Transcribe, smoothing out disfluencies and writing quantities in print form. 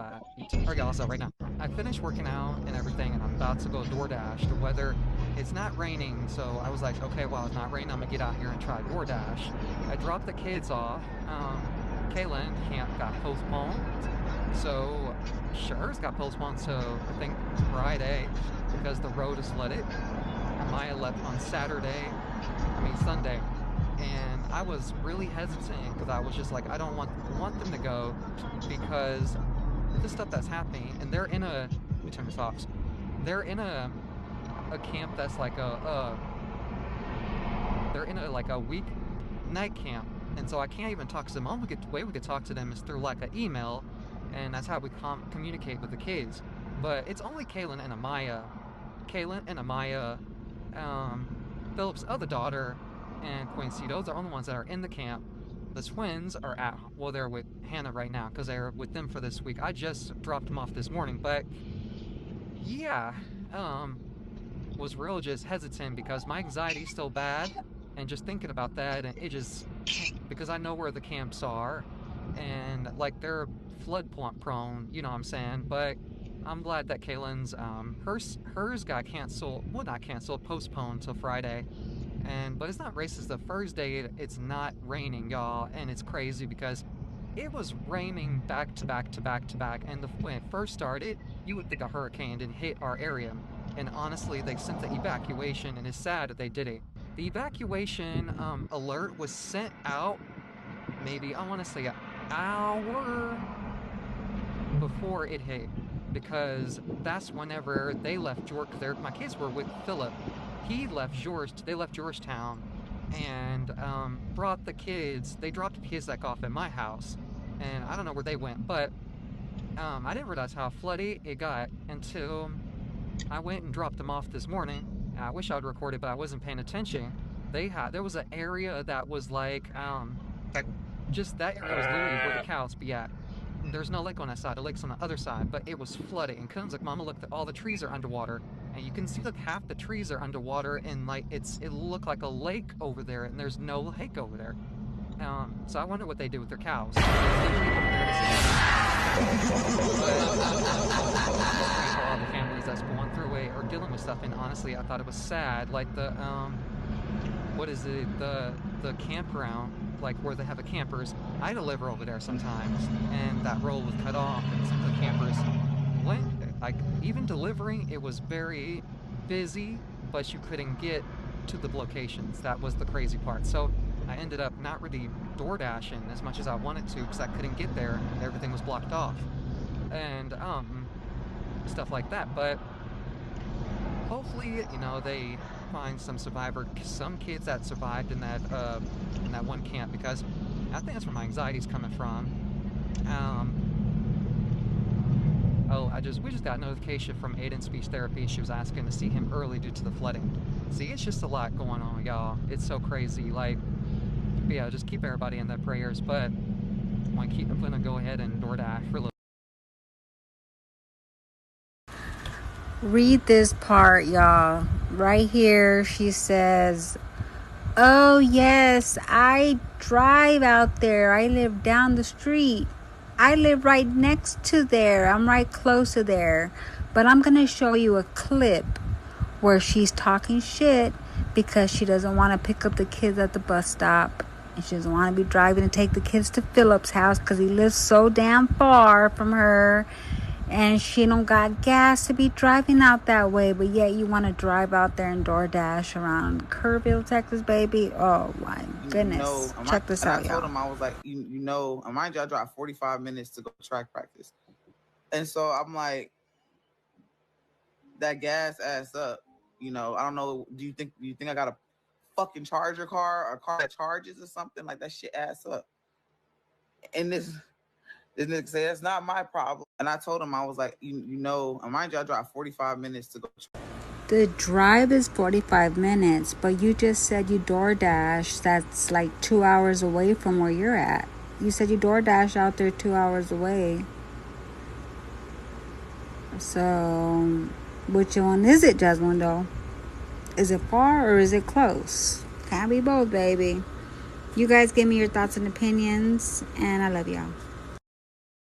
Alright, y'all, so right now, I finished working out and everything, and I'm about to go DoorDash. The weather, it's not raining, so I was like, okay, well, it's not raining, I'm gonna get out here and try DoorDash. I dropped the kids off. Kaylin camp got postponed, so hers got postponed to, I think, Friday, because the road is flooded. Maya left on Sunday, and I was really hesitant because I was just like, I don't want them to go because the stuff that's happening, and they're in a. Let me turn this off. They're in a camp that's like they're in a like a week night camp, and so I can't even talk to them. The only way we could talk to them is through like an email, and that's how we communicate with the kids. But it's only Kaylin and Amaya, Philip's other daughter, and Quincy. Those are the only ones that are in the camp. The twins are they're with Hannah right now because they're with them for this week. I just dropped them off this morning, but yeah, was real just hesitant because my anxiety's still bad, and just thinking about that, and it just, because I know where the camps are, and like they're flood prone, you know what I'm saying, but I'm glad that Kaylin's, hers got canceled, well, not canceled, postponed till Friday. But it's not racist. The first day it's not raining, y'all, and it's crazy because it was raining back to back to back to back. And when it first started, you would think a hurricane didn't hit our area. And honestly, they sent the evacuation, and it's sad that they did it. The evacuation alert was sent out maybe, I want to say, an hour before it hit, because that's whenever they left George. My kids were with Philip. They left Georgetown, and brought the kids. They dropped the kids back off at my house, and I don't know where they went, but I didn't realize how floody it got until I went and dropped them off this morning. I wish I'd recorded, but I wasn't paying attention. There was an area that was like just that area was literally where the cows be at. There's no lake on that side. The lake's on the other side, but it was flooded. And Cone's like, Mama, look, all the trees are underwater, and you can see like half the trees are underwater, and like it looked like a lake over there, and there's no lake over there. So I wonder what they did with their cows. All the families that's going through it or dealing with stuff, and honestly, I thought it was sad. Like the what is it? The campground, like where they have the campers. I deliver over there sometimes, and that road was cut off, and some of the campers went. Like even delivering, it was very busy, but you couldn't get to the locations. That was the crazy part. So I ended up not really door dashing as much as I wanted to because I couldn't get there. Everything was blocked off, and stuff like that. But hopefully, they find some kids that survived in that one camp, because I think that's where my anxiety's coming from. We just got a notification from Aiden's speech therapy. She was asking to see him early due to the flooding. See, it's just a lot going on, y'all. It's so crazy. Like, yeah, just keep everybody in their prayers. But I'm gonna go ahead and DoorDash for a little. Read this part, y'all. Right here, she says, oh yes, I drive out there. I live down the street. I live right next to there. I'm right close to there. But I'm going to show you a clip where she's talking shit because she doesn't want to pick up the kids at the bus stop. And she doesn't want to be driving to take the kids to Philip's house because he lives so damn far from her. And she don't got gas to be driving out that way. But yet you want to drive out there and DoorDash around Kerrville, Texas, baby. Oh, my goodness. Check this out, y'all. I told him, I was like, mind you, I drive 45 minutes to go to track practice. And so I'm like, that gas adds up. I don't know. Do you think I got a fucking charger car or a car that charges or something? Like, that shit adds up. And this nigga say, that's not my problem. And I told him, I was like, mind you, I drive 45 minutes to go. The drive is 45 minutes, but you just said you DoorDash. That's like 2 hours away from where you're at. You said you DoorDash out there 2 hours away. So, which one is it, Jasmundo? Is it far or is it close? Can't be both, baby. You guys give me your thoughts and opinions, and I love y'all.